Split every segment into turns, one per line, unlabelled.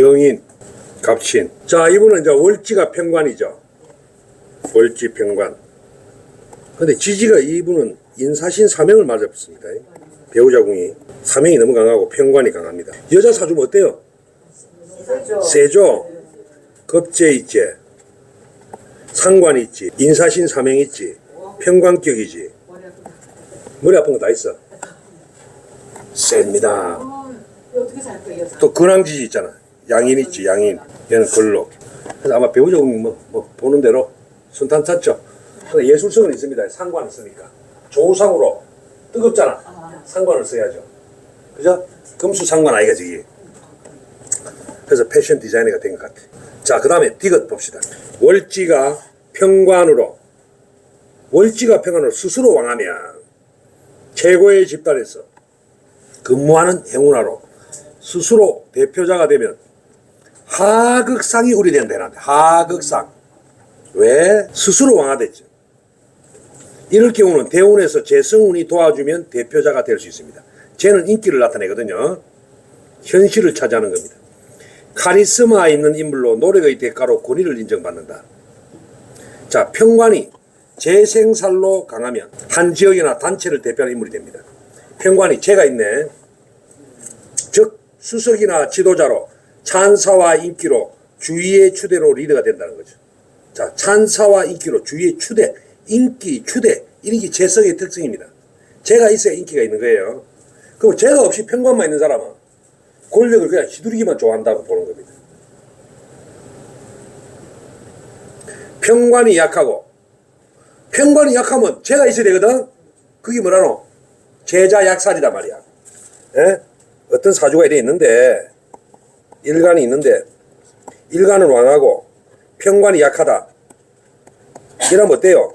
경인, 갑신. 자, 이분은 이제 월지가 평관이죠. 월지 평관. 근데 지지가 이분은 인사신 사명을 맞았습니다. 배우자궁이 사명이 너무 강하고 평관이 강합니다. 여자 사주면 어때요? 세죠. 겁재 있지, 상관 있지, 인사신 사명 있지, 평관격이지. 머리 아픈 거 다 있어. 셉니다. 또 근황지지 있잖아. 양인 있지, 양인. 얘는 걸로. 그래서 아마 배우자궁이 뭐 보는 대로 순탄 탔죠. 근데 예술성은 있습니다. 상관을 쓰니까. 조상으로 뜨겁잖아. 상관을 써야죠. 그죠? 금수 상관 아이가 저기. 그래서 패션 디자이너가 된 것 같아. 자, 그 다음에 디귿 봅시다. 월지가 평관으로 스스로 왕하면 최고의 집단에서 근무하는 행운아로 스스로 대표자가 되면 하극상이 우리된다. 하극상. 왜? 스스로 왕하됐죠. 이럴 경우는 대운에서 재성운이 도와주면 대표자가 될 수 있습니다. 쟤는 인기를 나타내거든요. 현실을 차지하는 겁니다. 카리스마 있는 인물로 노력의 대가로 권위를 인정받는다. 자, 평관이 재생살로 강하면 한 지역이나 단체를 대표하는 인물이 됩니다. 평관이 재가 있네. 즉 수석이나 지도자로 찬사와 인기로 주위의 추대로 리더가 된다는 거죠. 자, 찬사와 인기로 주위의 추대, 인기, 추대, 이런 게 재성의 특성입니다. 재가 있어야 인기가 있는 거예요. 그럼 재가 없이 평관만 있는 사람은 권력을 그냥 휘두르기만 좋아한다고 보는 겁니다. 평관이 약하고, 평관이 약하면 재가 있어야 되거든. 그게 뭐라노? 재자 약살이단 말이야. 에? 어떤 사주가 이래 있는데, 일간이 있는데, 일간은 왕하고 평관이 약하다. 이러면 어때요?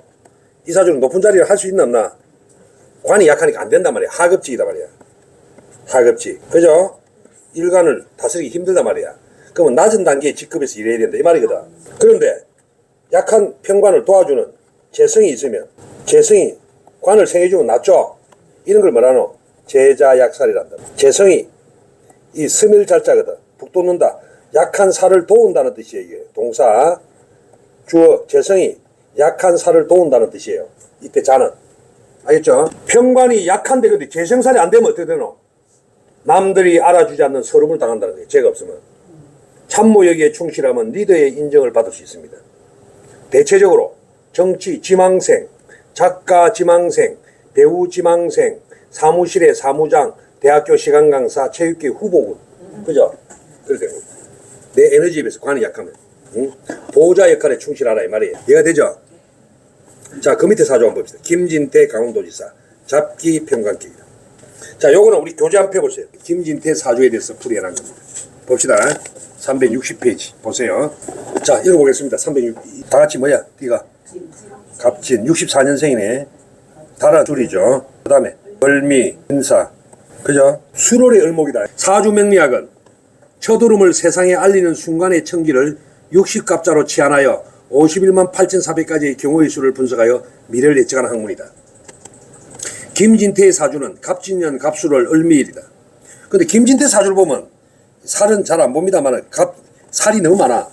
이 사주는 높은 자리를 할 수 있나 없나? 관이 약하니까 안 된단 말이야. 하급직이다 말이야. 하급직. 그죠? 일간을 다스리기 힘들단 말이야. 그러면 낮은 단계의 직급에서 일해야 된다 이 말이거든. 그런데 약한 평관을 도와주는 재성이 있으면, 재성이 관을 생해주면 낫죠. 이런 걸 뭐라노? 재자약살이란다. 재성이 이 스밀잘자거든. 북돋는다. 약한 살을 도운다는 뜻이에요. 이게 동사 주어 재성이 약한 살을 도운다는 뜻이에요. 이때 자는. 알겠죠? 평관이 약한데 근데 재생살이 안 되면 어떻게 되노? 남들이 알아주지 않는 서름을 당한다는 거예요. 죄가 없으면. 참모역에 충실하면 리더의 인정을 받을 수 있습니다. 대체적으로 정치 지망생, 작가 지망생, 배우 지망생, 사무실의 사무장, 대학교 시간 강사, 체육계 후보군. 그죠? 그렇게 됩니다. 내 에너지에 비해서 관이 약하면. 응? 보호자 역할에 충실하라 이 말이에요. 이해가 되죠? 자, 그 밑에 사주 한번 봅시다. 김진태 강원도지사 잡기 평관격이다. 자, 요거는 우리 교재 한번 펴보세요. 김진태 사주에 대해서 풀이해놓은 겁니다. 봅시다. 360페이지 보세요. 자, 읽어보겠습니다. 360. 다 같이 뭐야? D가 갑진 64년생이네. 달아 줄이죠. 그 다음에 을미 인사. 그죠? 수월의 을목이다. 사주 명리학은 첫울음을 세상에 알리는 순간의 청기를 60갑자로 치환하여 51만 8,400가지의 경우의 수를 분석하여 미래를 예측하는 학문이다. 김진태의 사주는 갑진년 갑수를 을미일이다. 근데 김진태 사주를 보면 살은 잘 안 봅니다만 살이 너무 많아.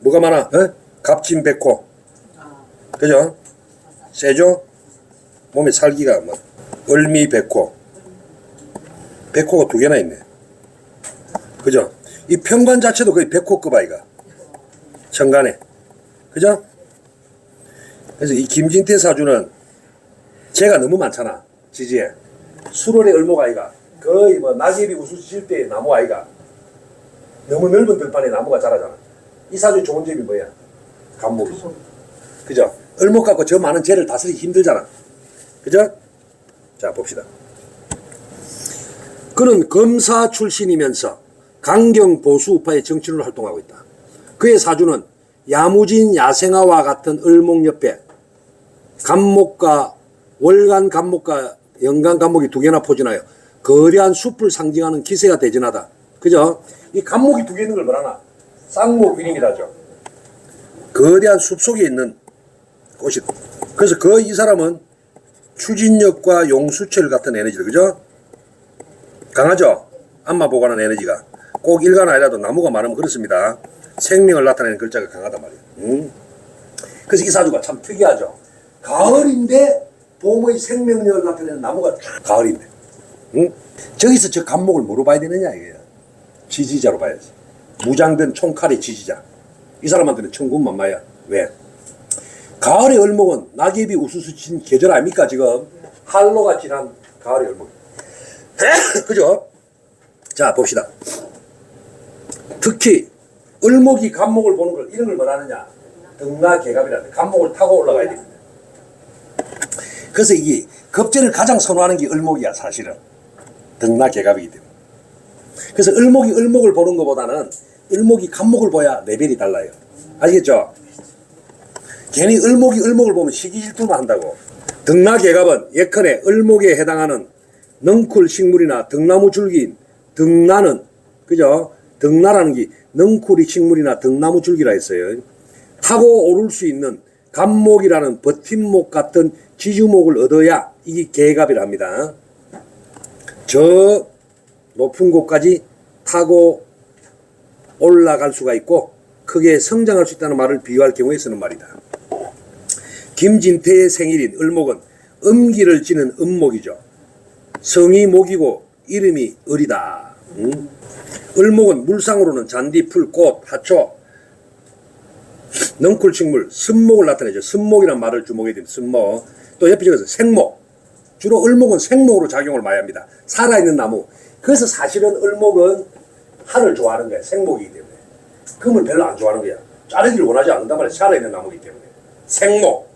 뭐가 많아? 어? 갑진 백호. 그죠? 세죠? 몸에 살기가 뭐 을미 백호. 백호가 2개나 있네. 그죠? 이 평관 자체도 거의 백호급 아이가. 천간에. 그죠? 그래서 이 김진태 사주는 재가 너무 많잖아. 지지에. 수월의 을목 아이가. 거의 뭐 낙엽이 우수칠 때의 나무 아이가. 너무 넓은 들판에 나무가 자라잖아. 이 사주의 좋은 점이 뭐야? 간목이죠. 그죠? 을목 갖고 저 많은 재를 다스리기 힘들잖아. 그죠? 자, 봅시다. 그는 검사 출신이면서 강경 보수 우파의 정치를 활동하고 있다. 그의 사주는 야무진 야생화와 같은 을목 옆에 간목과 월간 간목과 연간 간목이 2개나 포진하여 거대한 숲을 상징하는 기세가 대진하다. 그죠? 이 간목이 2개 있는 걸 뭐라나? 쌍목위림이라죠. 거대한 숲 속에 있는 꽃이다. 그래서 이 사람은 추진력과 용수철 같은 에너지다. 그죠? 강하죠? 안마 보관하는 에너지가. 꼭 일간 아니라도 나무가 많으면 그렇습니다. 생명을 나타내는 글자가 강하단 말이에요. 그래서 이 사주가 참 특이하죠. 가을인데 봄의 생명력을 나타내는 나무가 가을인데. 저기서 저 간목을 뭐로 봐야 되느냐 이거예요. 지지자로 봐야지. 무장된 총칼의 지지자. 이 사람한테는 천군만마야. 왜? 가을의 을목은 낙엽이 우수수 친 계절 아닙니까 지금? 한로가 지난 가을의 을목. 그죠? 자 봅시다. 특히 을목이 간목을 보는 걸 이런 걸 뭐라느냐? 등나개갑이라는데 간목을 타고 올라가야 됩니다. 그래서 이게 급제를 가장 선호하는 게 을목이야 사실은. 등나개갑이기 때문에. 그래서 을목이 을목을 보는 것보다는 을목이 간목을 봐야 레벨이 달라요. 아시겠죠? 괜히 을목이 을목을 보면 시기질투만 한다고. 등나개갑은 예컨대 을목에 해당하는 넝쿨 식물이나 등나무 줄기인 등나는 그죠? 등나라는 게 넝쿨이 식물이나 등나무 줄기라 했어요. 타고 오를 수 있는 간목이라는 버팀목 같은 지주목을 얻어야 이게 개갑이라 합니다. 저 높은 곳까지 타고 올라갈 수가 있고 크게 성장할 수 있다는 말을 비유할 경우에 쓰는 말이다. 김진태의 생일인 을목은 음기를 지는 음목이죠. 성이 목이고 이름이 을이다. 을목은 물상으로는 잔디, 풀, 꽃, 하초, 넝쿨 식물, 순목을 나타내죠. 순목이란 말을 주목해야 됩니다. 순목. 또 옆에 적어서 생목. 주로 을목은 생목으로 작용을 많이 합니다. 살아있는 나무. 그래서 사실은 을목은 한을 좋아하는 거야. 생목이기 때문에. 금을 별로 안 좋아하는 거야. 자르기를 원하지 않는단 말이야. 살아있는 나무이기 때문에. 생목.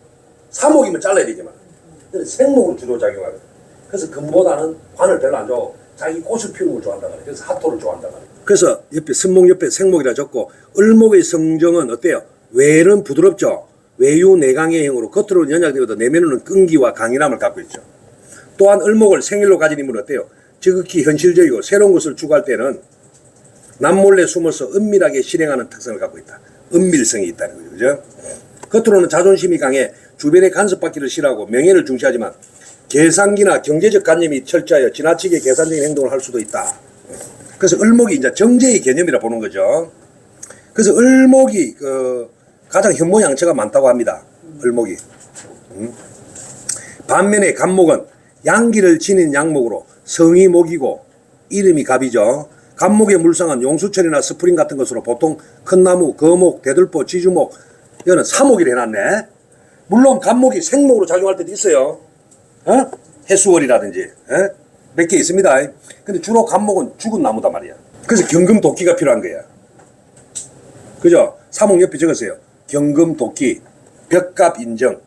사목이면 잘라야 되지만. 생목으로 주로 작용하거든. 그래서 금보다는 관을 별로 안 좋아하고 자기 꽃을 피우는 걸 좋아한단 말이야. 그래서 핫토를 좋아한단 말이야. 그래서 옆에 순목 옆에 생목이라 적고 을목의 성정은 어때요? 외는 부드럽죠. 외유 내강의 형으로 겉으로는 연약되어도 내면으로는 끈기와 강인함을 갖고 있죠. 또한 을목을 생일로 가진 인물은 어때요? 지극히 현실적이고 새로운 것을 추구할 때는 남몰래 숨어서 은밀하게 실행하는 특성을 갖고 있다. 은밀성이 있다는 거죠. 그죠? 겉으로는 자존심이 강해 주변에 간섭받기를 싫어하고 명예를 중시하지만 계산기나 경제적 관념이 철저하여 지나치게 계산적인 행동을 할 수도 있다. 그래서 을목이 이제 정제의 개념이라 보는 거죠. 그래서 을목이 가장 현모양처가 많다고 합니다. 을목이. 반면에 간목은 양기를 지닌 양목으로 성이 목이고 이름이 갑이죠. 간목의 물상은 용수철이나 스프링 같은 것으로 보통 큰 나무, 거목, 대들보, 지주목 이거는 사목이라 해놨네. 물론 간목이 생목으로 작용할 때도 있어요. 해수월이라든지 몇 개 있습니다. 근데 주로 간목은 죽은 나무단 말이야. 그래서 경금 도끼가 필요한 거야. 그죠? 사목 옆에 적었어요. 경금 도끼, 벽갑 인정.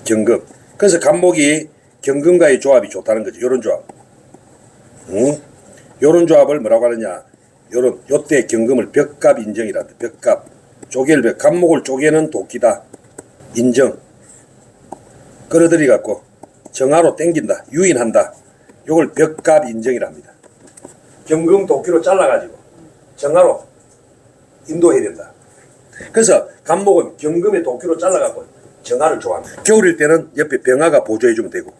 경금. 그래서 간목이 경금과의 조합이 좋다는 거죠. 요런 조합. 요런 조합을 뭐라고 하느냐. 요때 경금을 벽갑 인정이란다. 벽갑. 쪼갤 벽. 간목을 쪼개는 도끼다. 인정. 끌어들이 갖고 정화로 땡긴다. 유인한다. 요걸 벽갑 인정이랍니다. 경금 도끼로 잘라가지고 정화로 인도해야 된다. 그래서 간목은 경금의 도끼로 잘라갖고 정화를 좋아합니다. 겨울일 때는 옆에 병화가 보조해주면 되고.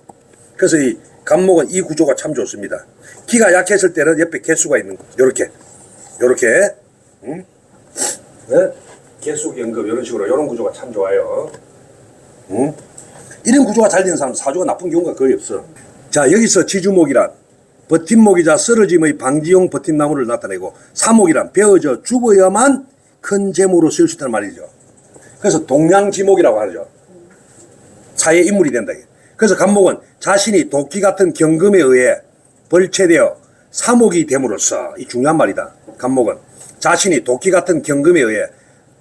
그래서 이 간목은 이 구조가 참 좋습니다. 기가 약했을 때는 옆에 개수가 있는 거. 요렇게 네? 개수 경금 이런 식으로 이런 구조가 참 좋아요. 이런 구조가 잘 되는 사람은 사주가 나쁜 경우가 거의 없어. 자, 여기서 지주목이란 버팀목이자 쓰러짐의 방지용 버팀나무를 나타내고 사목이란 베어져 죽어야만 큰 재물로 쓸 수 있다는 말이죠. 그래서 동양지목이라고 하죠. 사회 인물이 된다. 그래서 간목은 자신이 도끼 같은 경금에 의해 벌채되어 사목이 됨으로써 이 중요한 말이다. 간목은 자신이 도끼 같은 경금에 의해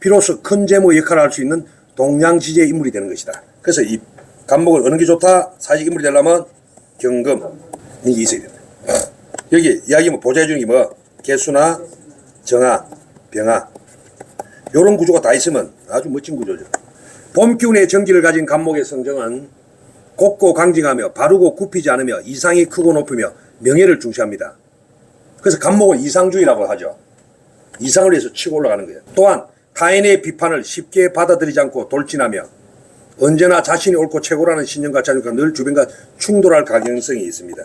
비로소 큰 재무 역할을 할 수 있는 동양지제 인물이 되는 것이다. 그래서 이 간목은 어느 게 좋다? 사직 인물이 되려면 경금 이게 있어야 된다. 여기 이야기 뭐 보좌해 주는 게 뭐 개수나 정화, 병화 요런 구조가 다 있으면 아주 멋진 구조죠. 봄 기운의 정기를 가진 간목의 성정은 곱고 강직하며 바르고 굽히지 않으며 이상이 크고 높으며 명예를 중시합니다. 그래서 간목은 이상주의라고 하죠. 이상을 위해서 치고 올라가는 거예요. 또한 타인의 비판을 쉽게 받아들이지 않고 돌진하며 언제나 자신이 옳고 최고라는 신념과 자존감과 늘 주변과 충돌할 가능성이 있습니다.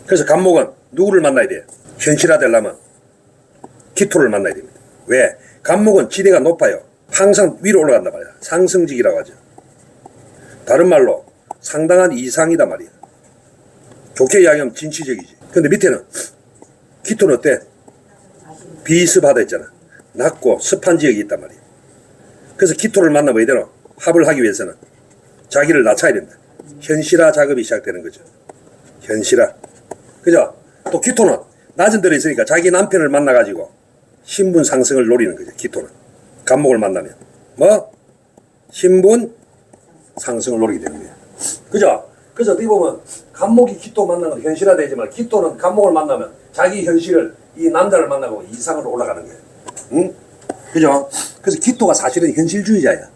그래서 간목은 누구를 만나야 돼? 현실화되려면 기토를 만나야 됩니다. 왜? 간목은 지대가 높아요. 항상 위로 올라간단 말이야. 상승직이라고 하죠. 다른 말로 상당한 이상이다 말이야. 좋게 이야기하면 진취적이지. 근데 밑에는 기토는 어때? 비습하다 했잖아. 낮고 습한 지역이 있단 말이야. 그래서 기토를 만나면 이대로 합을 하기 위해서는 자기를 낮춰야 된다. 현실화 작업이 시작되는 거죠. 현실화. 그죠? 또 기토는 낮은 데로 있으니까 자기 남편을 만나가지고 신분 상승을 노리는 거죠. 기토는. 간목을 만나면. 뭐? 신분 상승을 노리게 되는 거예요. 그죠? 그래서 어떻게 보면 간목이 기토 만나면 현실화되지만 기토는 간목을 만나면 자기 현실을 이 남자를 만나고 이상으로 올라가는 거예요. 응? 그죠? 그래서 기토가 사실은 현실주의자야.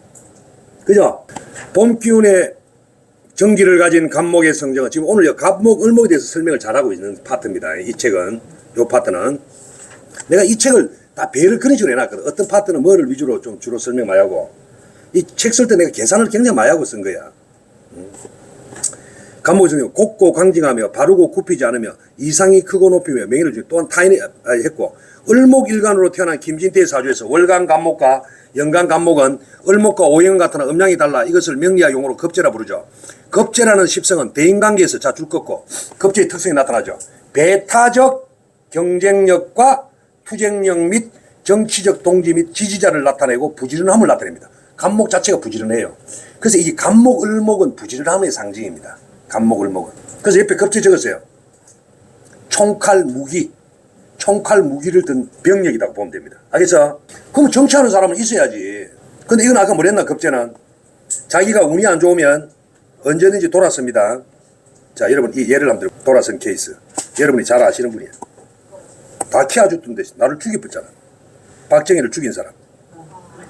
그죠? 봄 기운의 정기를 가진 간목의 성정은 지금 오늘 간목, 을목에 대해서 설명을 잘하고 있는 파트입니다. 이 책은, 요 파트는. 내가 이 책을 다 배를 그런 식으로 해놨거든. 어떤 파트는 뭐를 위주로 좀 주로 설명 많이 하고. 이 책 쓸 때 내가 계산을 굉장히 많이 하고 쓴 거야. 간목의 성정, 곱고 강징하며 바르고 굽히지 않으며 이상이 크고 높이며 명예를 주고 또한 타인이 했고, 을목일간으로 태어난 김진태의 사주에서 월간 간목과 연간 간목은 을목과 오형 같으나 음양이 달라 이것을 명리학 용어로 겁재라 부르죠. 겁재라는 십성은 대인관계에서 자주 꺾고 겁재의 특성이 나타나죠. 배타적 경쟁력과 투쟁력 및 정치적 동지 및 지지자를 나타내고 부지런함을 나타냅니다. 간목 자체가 부지런해요. 그래서 이 간목, 을목은 부지런함의 상징입니다. 간목, 을목은. 그래서 옆에 겁재 적었어요. 총칼, 무기. 총칼, 무기를 든 병력이라고 보면 됩니다. 알겠어? 그럼 정치하는 사람은 있어야지. 근데 이건 아까 뭐랬나, 겁재는? 자기가 운이 안 좋으면 언제든지 돌아섭니다. 자, 여러분, 이 예를 한번 들어. 돌아선 케이스. 여러분이 잘 아시는 분이에요. 다 키워줬던데 나를 죽여버렸잖아. 박정희를 죽인 사람.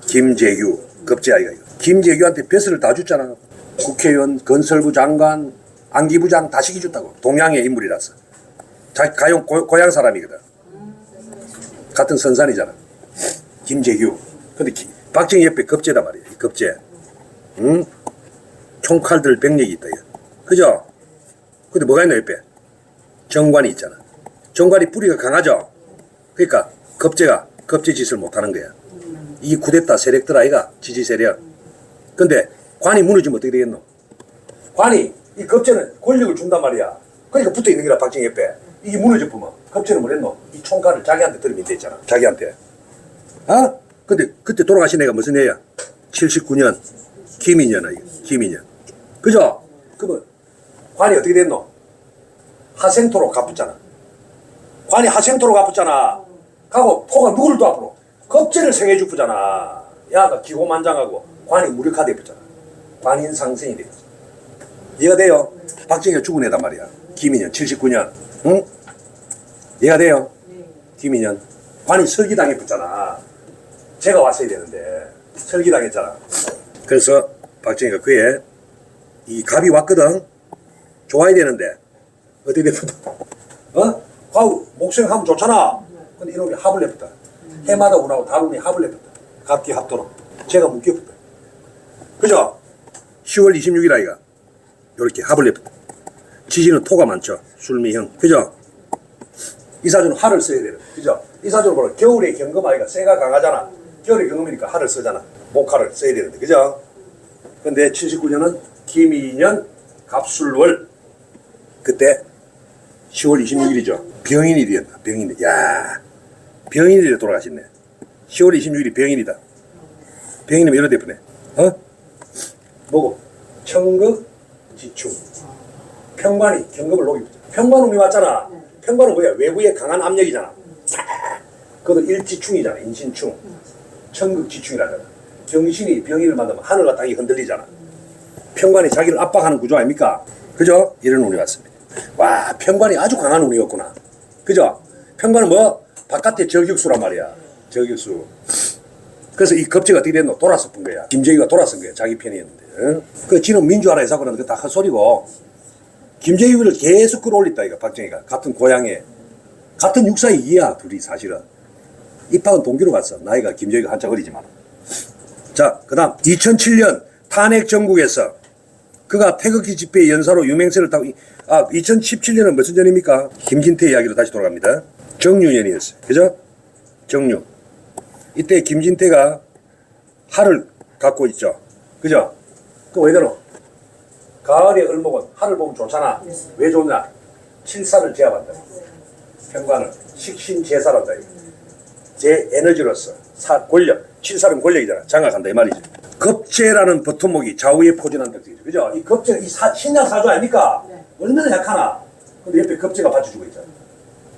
김재규, 겁재 아이가 이거. 김재규한테 벼슬을 다 줬잖아. 국회의원, 건설부 장관, 안기부장 다 시켜줬다고. 동양의 인물이라서. 자기 고향 사람이거든. 같은 선산이잖아. 김재규. 근데 박정희 옆에 겁재다 말이야. 이 겁재. 응? 총칼들 병력이 있다. 이거. 그죠? 근데 뭐가 있나 옆에? 정관이 있잖아. 정관이 뿌리가 강하죠? 그러니까 겁재가 겁재 짓을 못하는 거야. 이 쿠데타 세력들 아이가 지지 세력. 근데 관이 무너지면 어떻게 되겠노? 관이 이 겁재는 권력을 준단 말이야. 그러니까 붙어 있는 거라 박정희 옆에. 이게 무너져 보면 겁재는 뭐랬노? 이 총칼을 자기한테 들이면 됐잖아. 자기한테. 어? 근데 그때 돌아가신 애가 무슨 애야? 79년 김인년 아이가. 김인년. 그죠? 그러면 관이 어떻게 됐노? 하생토로 갚았잖아. 관이 하생토로 갚았잖아. 가고 토가 누구를 또 앞으로? 겁재를 생해 주잖아. 야가 기고만장하고 관이 무력화되었잖아. 관인 상승이 되었어. 이해가 돼요? 박정희가 죽은 애단 말이야. 김인년 79년. 응? 이해가 돼요? 김인년. 관이 설기당했잖아. 제가 왔어야 되는데 설기당했잖아. 그래서 박정희가 그에 이 갑이 왔거든. 좋아야 되는데 어떻게 됐다? 어? 과우 목생하면 좋잖아. 근데 이놈이 합을 내었다. 해마다 운하고 다운이 합을 내었다. 갑기 합도로. 제가 묶였다. 그죠? 10월 26일 아이가 요렇게 합을 내었다. 지지는 토가 많죠. 술미형. 그죠? 이 사주는 할을 써야 돼요. 그죠? 이 사주는 보면 겨울에 경금 아이가 쇠가 강하잖아. 겨울에 경금이니까 할을 쓰잖아. 목할을 써야 되는데. 그죠? 근데 79년은 김이년 갑술월. 그때 10월 26일이죠. 병인일이었다. 병인일. 야, 병인일에 돌아가셨네. 10월 26일이 병인이다. 병인이면 이런 대표네. 어? 뭐고? 청극 지충. 평관이 경금을 녹입니다. 평관운이 왔잖아. 평관은 뭐야? 외부에 강한 압력이잖아. 그것도 일지충이잖아. 인신충. 청극지충이라잖아. 정신이 병인을 만나면 하늘과 땅이 흔들리잖아. 평관이 자기를 압박하는 구조 아닙니까? 그죠? 이런 운이 왔습니다. 와, 평관이 아주 강한 운이었구나. 그죠? 평관은 뭐? 바깥에 저격수란 말이야. 저격수. 그래서 이 겁재가 어떻게 됐노? 돌아서쁜 거야. 김재규가 돌아선 거야. 자기 편이었는데. 응? 그 지는 민주화라 해서 그러는데 그거 다 헛소리고. 김재규를 계속 끌어올렸다, 이거, 박정희가. 같은 고향에. 같은 육사의 이야, 둘이 사실은. 입학은 동기로 갔어. 나이가 김재규가 한참 어리지만. 자, 그 다음. 2007년 탄핵 정국에서 그가 태극기 집회의 연사로 유명세를 타고 2017년은 무슨 년입니까? 김진태 이야기로 다시 돌아갑니다. 정유년이었어요. 그죠? 정유. 이때 김진태가 활을 갖고 있죠. 그죠? 그 왜 그러노? 가을의 을목은 하늘 보면 좋잖아. 왜 좋냐? 칠사를 제압한다. 평관을 식신제사란다. 제 에너지로서 권력, 칠살은 권력이잖아. 장악한다 이 말이죠. 겁재라는 버튼목이 좌우에 포진한 특징이죠. 그죠? 이 겁재가 신약 사주 아닙니까? 얼마나 약하나? 근데 옆에 겁재가 받쳐주고 있잖아.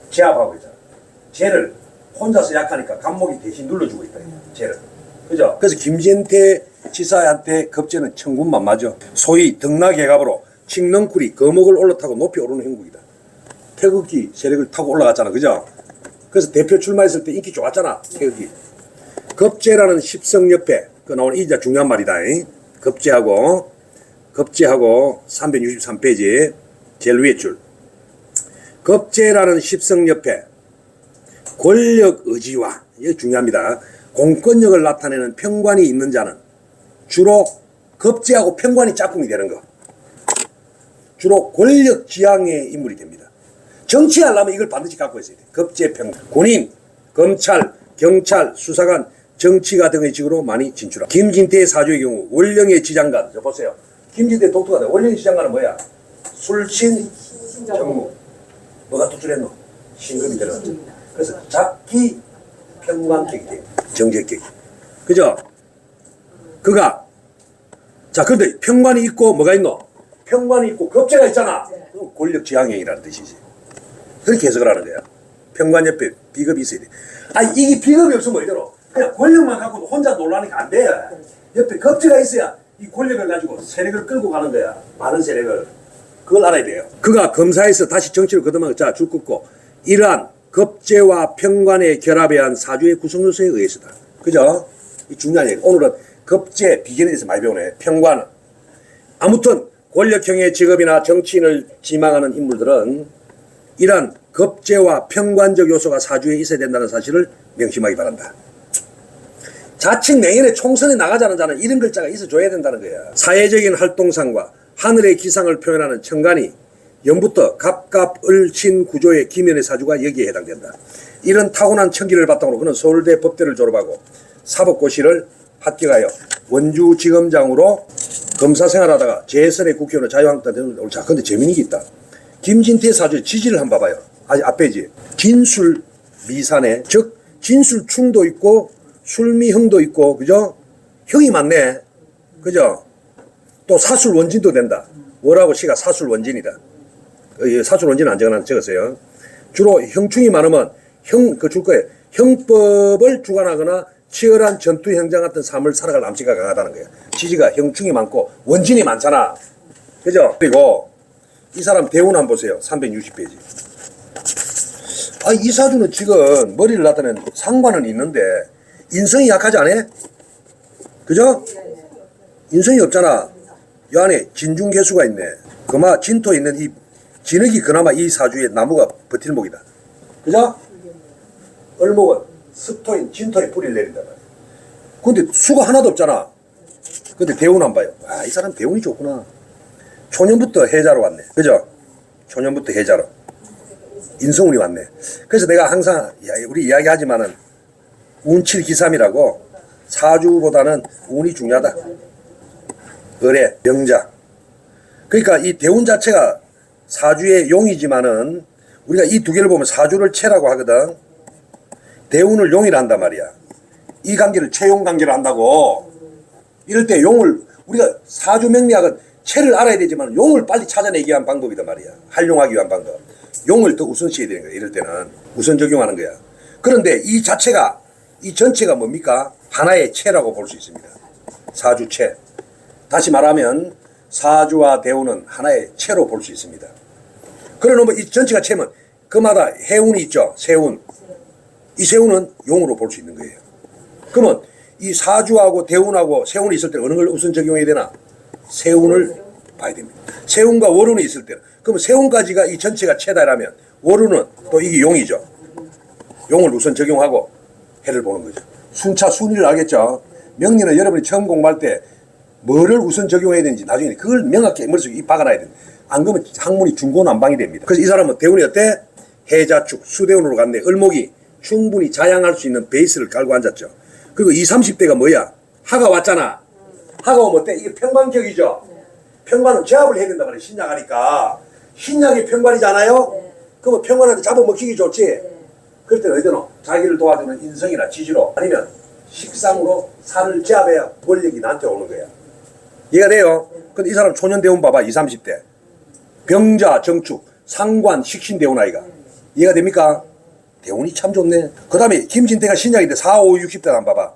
제압하고 있잖아. 쟤를 혼자서 약하니까 간목이 대신 눌러주고 있다. 쟤를. 그죠? 그래서 김진태 지사한테 겁재는 천군만마죠. 소위 등락개갑으로 칡넝쿨이 거목을 올라타고 높이 오르는 형국이다. 태극기 세력을 타고 올라갔잖아. 그죠? 그래서 대표 출마했을 때 인기 좋았잖아. 태극기. 겁재라는 십성 옆에 그 나오는 이자 중요한 말이다. 겁재하고 363페이지 제일 위에 줄. 겁재라는 십성 옆에 권력 의지와, 이게 중요합니다. 공권력을 나타내는 평관이 있는 자는 주로 겁재하고 평관이 짝꿍이 되는 거. 주로 권력 지향의 인물이 됩니다. 정치하려면 이걸 반드시 갖고 있어야 돼. 겁재 평관. 군인, 검찰, 경찰, 수사관, 정치가 등의 직으로 많이 진출합니다. 김진태의 사주의 경우 원령의 지장간. 저 보세요. 김진태 독특하다. 원령의 지장간은 뭐야? 술신, 정무. 뭐가 또 줄였노? 신금이 들어갔죠. 그래서 작기 평관격이 돼요. 정제격. 그죠? 그가 자 근데 평관이 있고 뭐가 있노? 평관이 있고 겁재가 있잖아. 권력 지향형이라는 뜻이지. 그렇게 해석을 하는 거야. 평관 옆에 비겁이 있어야 돼. 이게 비겁이 없으면 뭐이더러? 그냥 권력만 갖고도 혼자 놀라니까 안 돼. 옆에 겁재가 있어야 이 권력을 가지고 세력을 끌고 가는 거야. 많은 세력을. 그걸 알아야 돼요. 그가 검사에서 다시 정치를 거듭하고 자 줄 긋고 이러한 겁재와 평관의 결합에 한 사주의 구성 요소에 의해서다. 그죠? 이 중요한 얘기. 오늘은 겁재 비견에 대해서 많이 배우네. 평관은. 아무튼 권력형의 직업이나 정치인을 지망하는 인물들은 이러한 겁재와 평관적 요소가 사주에 있어야 된다는 사실을 명심하기 바란다. 자칭 내년에 총선에 나가자는 자는 이런 글자가 있어줘야 된다는 거야. 사회적인 활동상과 하늘의 기상을 표현하는 천간이 연부터 갑갑을신 구조의 기면의 사주가 여기에 해당된다. 이런 타고난 천기를 바탕으로 그는 서울대 법대를 졸업하고 사법고시를 합격하여 원주지검장으로 검사 생활하다가 재선의 국회의원 자유한국당 대통령. 자, 근데 재미있는 게 있다. 김진태 사주의 지지를 한번 봐봐요. 앞에지. 진술미산에, 즉 진술충도 있고 술미형도 있고, 그죠? 형이 많네. 그죠? 또 사술원진도 된다. 월하고 시가 사술원진이다. 사술원진은 안 적었어요. 주로 형충이 많으면 줄 거예요. 형법을 주관하거나 치열한 전투 현장 같은 삶을 살아갈 남씨가 강하다는 거예요. 지지가 형충이 많고 원진이 많잖아. 그죠? 그리고 이 사람 대운 한번 보세요. 360페이지. 이 사주는 지금 머리를 나타낸 상관은 있는데 인성이 약하지 않아? 그죠? 인성이 없잖아. 이 안에 진중개수가 있네. 그마 진토에 있는 이 진흙이 그나마 이 사주의 나무가 버틸목이다. 그죠? 을목은 습토인 진토에 뿌리를 내린단 말이야. 근데 수가 하나도 없잖아. 근데 대운 안 봐요. 이 사람 대운이 좋구나. 초년부터 해자로 왔네. 그죠? 초년부터 해자로. 인성운이 왔네. 그래서 내가 항상 우리 이야기하지만은 운칠기삼이라고 사주보다는 운이 중요하다. 을의 명자. 그러니까 이 대운 자체가 사주의 용이지만은 우리가 이 두 개를 보면 사주를 체라고 하거든. 대운을 용이라 한단 말이야. 이 관계를 체용 관계를 한다고. 이럴 때 용을 우리가 사주 명리학은 체를 알아야 되지만 용을 빨리 찾아내기 위한 방법이단 말이야. 활용하기 위한 방법. 용을 더 우선시해야 되는 거야. 이럴 때는 우선 적용하는 거야. 그런데 이 자체가 이 전체가 뭡니까? 하나의 체라고 볼 수 있습니다. 사주체. 다시 말하면 사주와 대운은 하나의 체로 볼 수 있습니다. 그러면 이 전체가 체면 그마다 해운이 있죠. 세운. 이 세운은 용으로 볼 수 있는 거예요. 그러면 이 사주하고 대운하고 세운이 있을 때 어느 걸 우선 적용해야 되나? 세운을 봐야 됩니다. 세운과 월운이 있을 때는. 그러면 세운까지가 이 전체가 체다라면 월운은 또 이게 용이죠. 용을 우선 적용하고 해를 보는 거죠. 순차 순위를 알겠죠. 명리는 여러분이 처음 공부할 때 뭐를 우선 적용해야 되는지 나중에 그걸 명확히 머릿속에 박아놔야 돼. 안 그러면 학문이 중고난방이 됩니다. 그래서 이 사람은 대운이 어때? 해자축, 수대운으로 갔네. 을목이 충분히 자양할 수 있는 베이스를 깔고 앉았죠. 그리고 20, 30대가 뭐야? 하가 왔잖아. 하가 오면 어때? 이게 편관격이죠. 편관은 제압을 해야 된단 말이야. 신약하니까. 신약이 편관이잖아요. 그러면 편관한테 잡아먹히기 좋지. 그럴 때는 어디노? 자기를 도와주는 인성이나 지지로 아니면 식상으로 살을 제압해야 권력이 나한테 오는 거야. 이해가 돼요? 근데 이 사람 초년대운 봐봐. 20, 30대. 병자, 정축, 상관, 식신대운 아이가. 이해가 됩니까? 대운이 참 좋네. 그 다음에 김진태가 신약인데 4, 5, 60대 한 봐봐.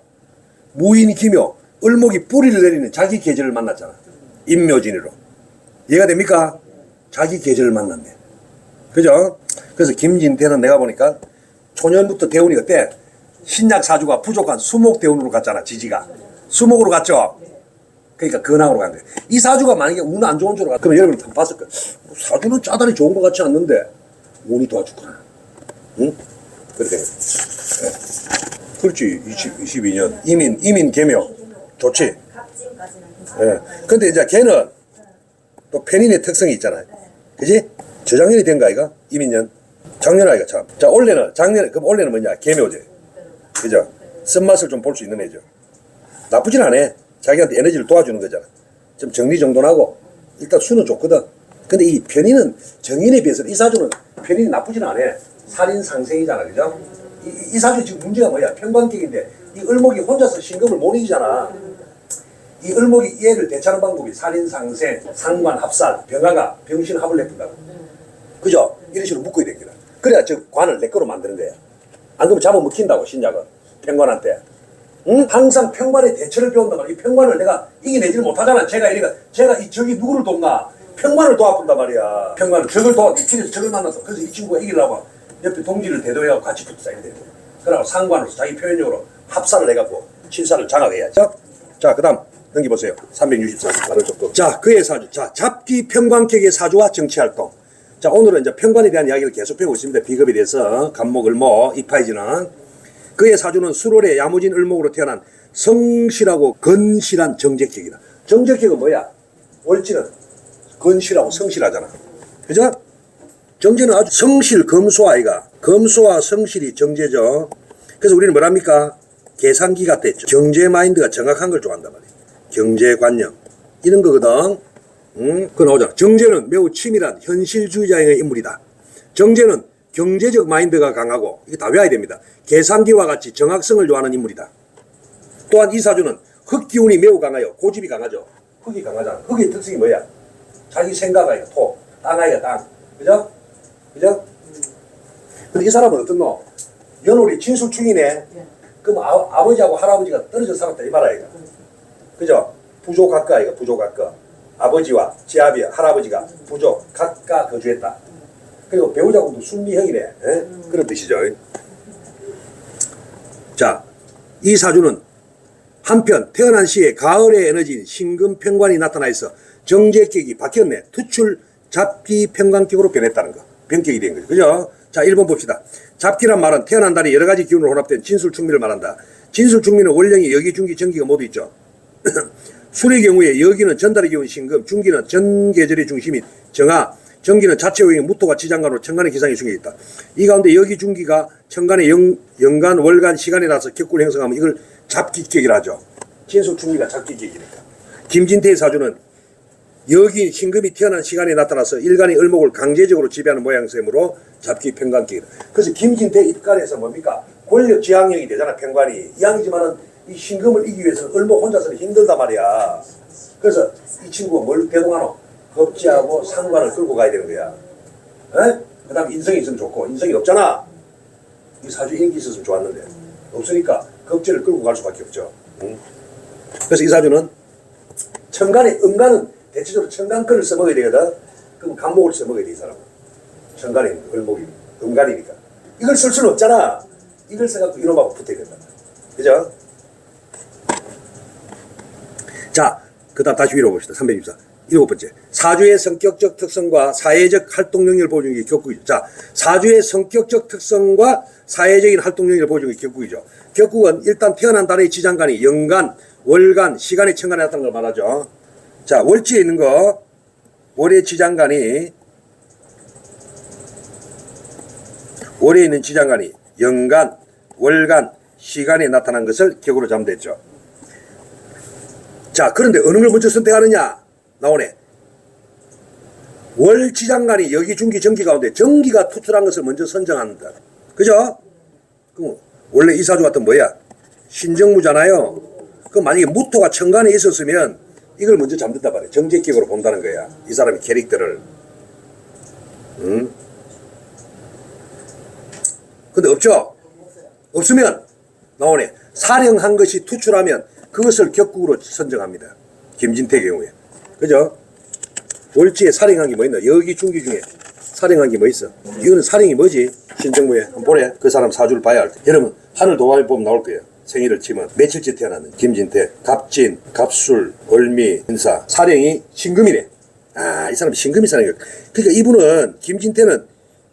무인 기묘, 을목이 뿌리를 내리는 자기 계절을 만났잖아. 임묘진으로. 이해가 됩니까? 자기 계절을 만났네. 그죠? 그래서 김진태는 내가 보니까 초년부터 대운이 어때? 신약 사주가 부족한 수목 대운으로 갔잖아. 지지가. 수목으로 갔죠? 그러니까 근황으로 간 거야. 이 사주가 만약에 운 안 좋은 쪽으로 갔 그러면 여러분이 봤을 거야. 사주는 짜다리 좋은 것 같지 않는데 운이 도와주구나. 응? 그렇게 된 거야. 네. 그렇지. 22년. 이민 개묘. 좋지. 예. 근데 이제 걔는 또 편인의 특성이 있잖아요. 그지? 저작년이 된 거 아이가? 이민년. 작년 아이가 참. 자, 그럼 올해는 뭐냐? 개묘제. 그죠? 쓴맛을 좀 볼 수 있는 애죠. 나쁘진 않아. 자기한테 에너지를 도와주는 거잖아. 좀 정리정돈하고. 일단 수는 좋거든. 근데 이 편인은 정인에 비해서는 이 사주는 편인이 나쁘진 않아. 살인 상생이잖아. 그죠? 이 사주 지금 문제가 뭐야? 편관격인데 이 을목이 혼자서 신금을 못 이기잖아. 이 을목이 얘를 대처하는 방법이 살인 상생, 상관 합살, 병화가 병신 합을 내푼다고. 그죠? 이런 식으로 묶어야 되겠다. 그래야 저 관을 내 거로 만드는 거야. 안 그러면 잡아먹힌다고 신약은. 편관한테. 응? 항상 편관의 대처를 배운단 말이야. 이 편관을 내가 이겨내지를 못하잖아. 제가 이 적이 누구를 돕나? 편관을 도와본단 말이야. 편관을 적을 길에서 적을 만나서 그래서 이 친구가 이기려고 옆에 동지를 대도해서 같이 붙어 있는 거야. 그러고 상관으로서 자기 표현력으로 합살을 해갖고 칠사를 장악해야죠. 자, 그 다음 넘겨보세요. 364 바로 정도. 자, 그의 사주. 자, 잡기 편관격의 사주와 정치활동. 자, 오늘은 이제 편관에 대한 이야기를 계속 배우고 있습니다. 비급에 대해서 간목, 을목, 이파이지는 그의 사주는 수월의 야무진 을목으로 태어난 성실하고 건실한 정제격이다. 정제격은 뭐야? 월지는 건실하고 성실하잖아. 그죠? 정제는 아주 성실, 검소 아이가. 검소와 성실이 정제죠. 그래서 우리는 뭐랍니까? 계산기 같다 했죠. 경제 마인드가 정확한 걸 좋아한단 말이에요. 경제관념. 이런 거거든. 그거 나오잖아. 정제는 매우 치밀한 현실주의자의 인물이다. 정제는 경제적 마인드가 강하고, 이게 다 외워야 됩니다. 계산기와 같이 정확성을 좋아하는 인물이다. 또한 이 사주는 흙기운이 매우 강하여 고집이 강하죠. 흙이 강하잖아. 흙의 특성이 뭐야? 자기 생각 아이가 토, 땅 아이가 땅. 그죠? 그죠? 근데 이 사람은 어떻노? 연월이 진술충이네. 그럼 아버지하고 할아버지가 떨어져 살았다 이 말 아이가. 그죠? 부족 각가 아이가 부족 각가. 아버지와 지아비 할아버지가 부족 각가 거주했다. 그리고 배우자분도 순미형이네. 그런 뜻이죠. 자, 이 사주는 한편 태어난 시에 가을의 에너지인 신금편관이 나타나 있어 정제격이 바뀌었네. 투출 잡기 편관격으로 변했다는 거. 변격이 된 거죠. 그죠? 자, 1번 봅시다. 잡기란 말은 태어난 달이 여러 가지 기운으로 혼합된 진술충미를 말한다. 진술충미는 원령이 여기, 중기, 정기가 모두 있죠. 술의 경우에 여기는 전달의 기운 신금, 중기는 전계절의 중심인 정화, 정기는 자체 오행인 무토가 지장간으로 천간의 기상이 중에 있다. 이 가운데 여기 중기가 천간의 연간, 월간, 시간에 나서 격구를 형성하면 이걸 잡기격이라 하죠. 진술충미가 잡기격이니까. 김진태의 사주는 여기 신금이 태어난 시간에 나타나서 일간의 을목을 강제적으로 지배하는 모양새므로 잡기 편관격이다. 그래서 김진태 입간에서 뭡니까? 권력 지향형이 되잖아, 편관이. 이왕이지만은 이 신금을 이기기 위해서는 을목 혼자서는 힘들단 말이야. 그래서 이 친구가 뭘 대동하노? 겁지하고 상관을 끌고 가야 되는 거야. 그 다음에 인성이 있으면 좋고, 인성이 없잖아. 이 사주 인기 있었으면 좋았는데. 없으니까 겁지를 끌고 갈 수밖에 없죠. 그래서 이 사주는 천간에, 음간은 대체적으로 천간권을 써먹어야 되거든. 그럼 간목을 써먹어야 돼, 이 사람은. 천간에 을목이, 음간이니까. 이걸 쓸 수는 없잖아. 이걸 써갖고 이놈하고 붙어야 된다. 그죠? 자, 그 다음 다시 읽어봅시다. 364. 7번째. 사주의 성격적 특성과 사회적 활동 능력을 보여주는 게 격국이죠. 자, 사주의 성격적 특성과 사회적인 활동 능력을 보여주는 게 격국이죠. 격국은 일단 태어난 달의 지장간이 연간, 월간, 시간의 천간에 나타난 걸 말하죠. 자, 월지에 있는 거, 월의 지장간이, 월에 있는 지장간이 연간, 월간, 시간에 나타난 것을 격으로 잡으면 됐죠. 자, 그런데 어느 걸 먼저 선택하느냐? 나오네. 월 지장간이 여기 중기 정기 가운데 정기가 투출한 것을 먼저 선정한다. 그죠? 그럼 원래 이 사주 같은 뭐야? 신정무잖아요. 그럼 만약에 무토가 천간에 있었으면 이걸 먼저 잠든단 말이야. 정제격으로 본다는 거야. 이 사람의 캐릭터를. 근데 없죠? 없으면 나오네. 사령한 것이 투출하면 그것을 격국으로 선정합니다. 김진태 경우에. 그죠? 월지에 사령한 게 뭐 있나? 여기 중기 중에 사령한 게 뭐 있어? 이거는 사령이 뭐지? 신정무에. 한번 보래. 그 사람 사주를 봐야 할 때. 여러분, 하늘 도화를 보면 나올 거예요. 생일을 치면 며칠째 태어났는 김진태, 갑진, 갑술, 을미, 인사. 사령이 신금이네. 아, 이 사람 신금이 사령이야. 그러니까 이분은, 김진태는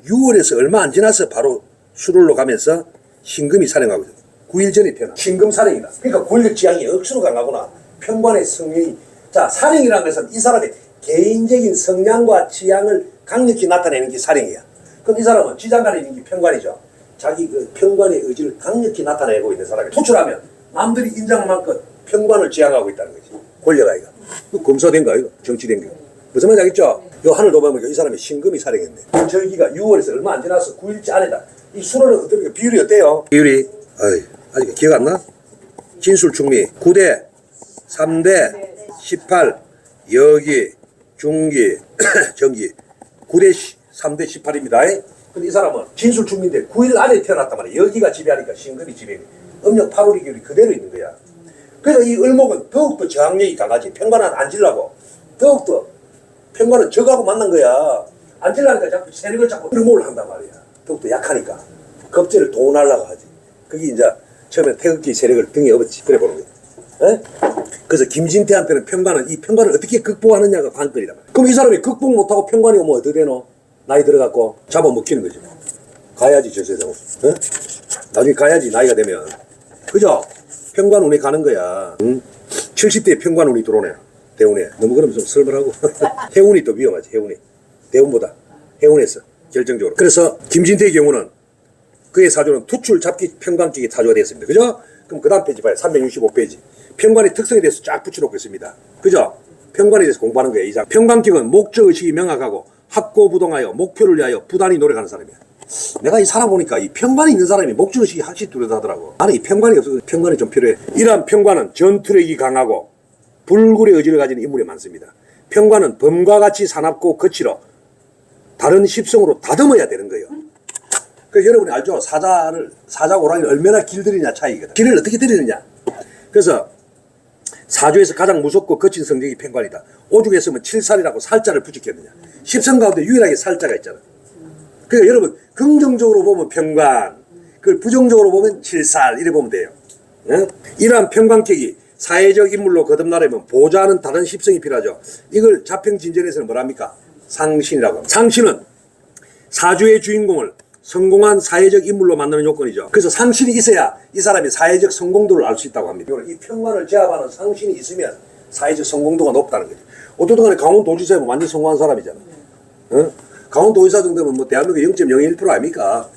6월에서 얼마 안 지나서 바로 술월로 가면서 신금이 사령하거든. 9일 전에 태어나. 신금 사령이다. 그러니까 권력 지향이 억수로 강하구나. 편관의 성령이. 자, 사령이라는 것은 이 사람의 개인적인 성향과 취향을 강력히 나타내는 게 사령이야. 그럼 이 사람은 지장간에 있는 게 편관이죠. 자기 그 편관의 의지를 강력히 나타내고 있는 사람이 투출하면 남들이 인정할 만큼 편관을 지향하고 있다는 거지. 권력아 이거. 검사된 거 이거. 정치된 거. 무슨 말인지 알겠죠? 요 하늘 도봐보니까 이 사람이 신금이 사령했네. 그 절기가 6월에서 얼마 안 지나서 9일째 안에다. 이 수로는 어떻게 비율이 어때요? 비율이 아직 기억 안 나? 진술충미 9대 3대 18 여기 중기 정기 9대 3대 18입니다. 근데 이 사람은 진술충미인데 9일 안에 태어났단 말이야. 여기가 지배하니까 신금이 지배해. 음력 8월이 기울이 그대로 있는 거야. 그래서 이 을목은 더욱더 저항력이 강하지. 편관은 앉으려고 더욱더 편관은 적하고 만난 거야. 앉으려니까 자꾸 세력을 잡고 을목을 한단 말이야. 더욱더 약하니까 겁제를 동원하려고 하지. 그게 이제 처음에 태극기 세력을 등에 업었지. 그래 보는 거야. 에? 그래서 김진태한테는 편관은 이 편관을 어떻게 극복하느냐가 관건이란 말이야. 그럼 이 사람이 극복 못하고 편관이 오면 어떻게 되노? 나이 들어갖고 잡아먹히는 거지. 가야지 저 세상. 어? 나중에 가야지 나이가 되면. 그죠? 편관운이 가는 거야. 응? 70대에 편관운이 들어오네. 대운에. 너무 그러면 좀 설벌하고. 해운이 또 위험하지. 해운이. 대운보다. 해운에서 결정적으로. 그래서 김진태의 경우는 그의 사주는 투출 잡기 편관격이 사주가 되었습니다. 그죠? 그럼 그 다음 페이지 봐요. 365페이지. 편관의 특성에 대해서 쫙 붙여놓고 있습니다. 그죠? 편관에 대해서 공부하는 거예요. 이 장. 편관격은 목적의식이 명확하고 확고부동하여 목표를 위하여 부단히 노력하는 사람이야. 내가 이 사람 보니까 이 편관이 있는 사람이 목적의식이 확실히 뚜렷하더라고. 나는 이 편관이 없어서 편관이 좀 필요해. 이러한 편관은 전투력이 강하고 불굴의 의지를 가진 인물이 많습니다. 편관은 범과 같이 사납고 거칠어 다른 십성으로 다듬어야 되는 거예요. 그래서 여러분이 알죠? 사자 고랑이를 얼마나 길들이냐 차이거든. 길을 어떻게 들이느냐. 그래서 사주에서 가장 무섭고 거친 성격이 편관이다. 오죽 했으면 7살이라고 살자를 붙였겠느냐. 십성 가운데 유일하게 살자가 있잖아. 그러니까 여러분 긍정적으로 보면 편관, 그걸 부정적으로 보면 7살 이래 보면 돼요. 응? 이러한 편관격이 사회적 인물로 거듭나려면 보좌하는 다른 십성이 필요하죠. 이걸 자평진전에서는 뭐랍니까? 상신이라고 합니다. 상신은 사주의 주인공을 성공한 사회적 인물로 만드는 요건이죠. 그래서 상신이 있어야 이 사람이 사회적 성공도를 알 수 있다고 합니다. 이 편관을 제압하는 상신이 있으면 사회적 성공도가 높다는 거죠. 어쨌든 간에 강원도지사면 완전 성공한 사람이잖아. 어? 강원도지사 정도면 뭐 대한민국 0.01% 아닙니까?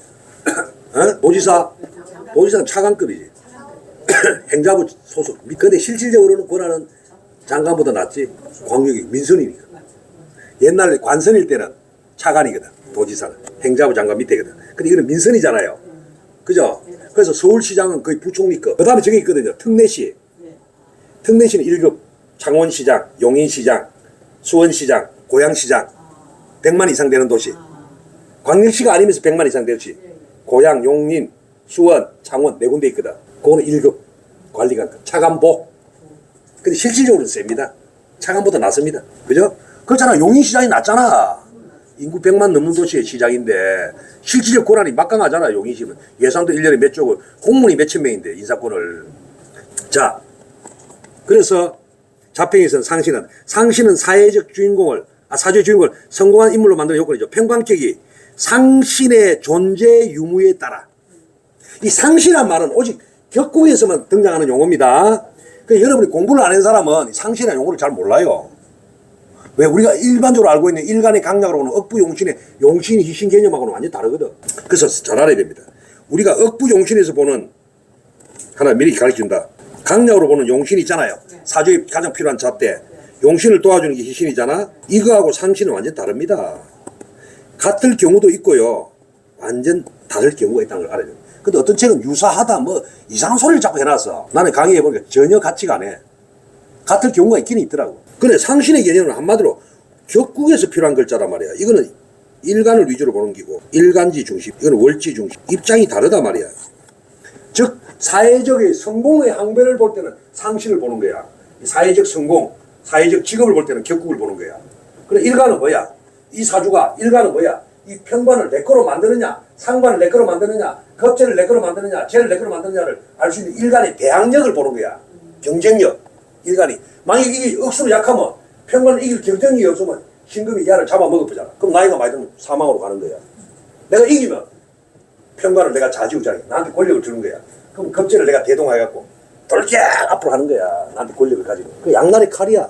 어? 도지사는 차관급이지. 행자부 소속. 근데 실질적으로는 권한은 장관보다 낫지. 광역이 민선이니까. 옛날 관선일 때는 차관이거든. 도지사는. 행자부 장관 밑에거든. 근데 이거는 민선이잖아요. 그죠? 그래서 서울시장은 거의 부총리급. 그 다음에 저기 있거든요. 특례시. 특례시는 1급. 창원시장, 용인시장, 수원시장, 고양시장. 100만 이상 되는 도시. 광역시가 아니면서 100만 이상 되지. 고양, 용인, 수원, 창원 네 군데 있거든. 그거는 1급 관리관 차관보. 근데 실질적으로는 셉니다. 차관보다 낫습니다. 그죠? 그렇잖아. 용인시장이 낫잖아. 인구 100만 넘는 도시의 시장인데 실질적 권한이 막강하잖아. 용인시면 예산도 1년에 몇 조고 공무원이 몇천 명인데 인사권을. 자, 그래서 자평에서는 상신은 사회적 주인공을 사주의 주인공을 성공한 인물로 만드는 요건이죠. 편관격이 상신의 존재 유무에 따라. 이 상신한 말은 오직 격국에서만 등장하는 용어입니다. 그 여러분이 공부를 안 한 사람은 상신이나 용어를 잘 몰라요. 왜 우리가 일반적으로 알고 있는 일간의 강약으로 보는 억부용신의 용신 희신 개념하고는 완전히 다르거든. 그래서 잘 알아야 됩니다. 우리가 억부용신에서 보는 하나 미리 가르친다. 강약으로 보는 용신이 있잖아요. 사주에 가장 필요한 잣대. 용신을 도와주는 게 희신이잖아. 이거하고 상신은 완전 다릅니다. 같을 경우도 있고요. 완전 다를 경우가 있다는 걸 알아야 돼요. 근데 어떤 책은 유사하다 뭐 이상한 소리를 자꾸 해놨어. 나는 강의해보니까 전혀 같지가 않아. 같을 경우가 있긴 있더라고. 그래 상신의 개념은 한마디로 격국에서 필요한 글자란 말이야. 이거는 일간을 위주로 보는 기고 일간지 중심, 이거는 월지 중심. 입장이 다르다 말이야. 즉 사회적의 성공의 항변을 볼 때는 상신을 보는 거야. 사회적 성공, 사회적 직업을 볼 때는 격국을 보는 거야. 그래 일간은 뭐야? 이 사주가 일간은 뭐야? 이 편관을 내 거로 만드느냐, 상관을 내 거로 만드느냐, 겁재를 내 거로 만드느냐, 재를 내 거로 만드느냐를 알 수 있는 일간의 대항력을 보는 거야. 경쟁력, 일간이. 만약 이게 억수로 약하면 편관을 이길 경쟁력이 없으면 신금이 야를 잡아먹어보잖아. 그럼 나이가 많이 들면 사망으로 가는 거야. 내가 이기면 편관을 내가 좌지우지하게 나한테 권력을 주는 거야. 그럼 겁재를 내가 대동해갖고 돌격 앞으로 하는 거야. 나한테 권력을 가지고. 그 양날의 칼이야.